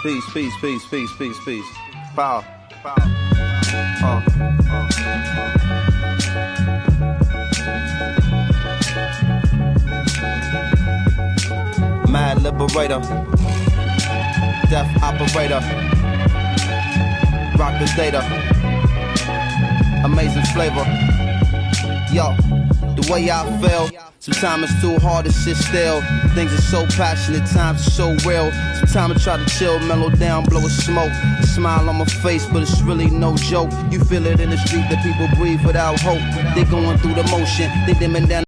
Peace, peace, peace, peace, peace, peace. Power. Mad liberator, death operator, rock the data, amazing flavor. Yo, the way I feel, sometimes it's too hard to sit still. Things are so passionate, times are so real. Sometimes I try to chill, mellow down, blow a smoke. A smile on my face, but it's really no joke. You feel it in the street that people breathe without hope. They going through the motion, they dimming down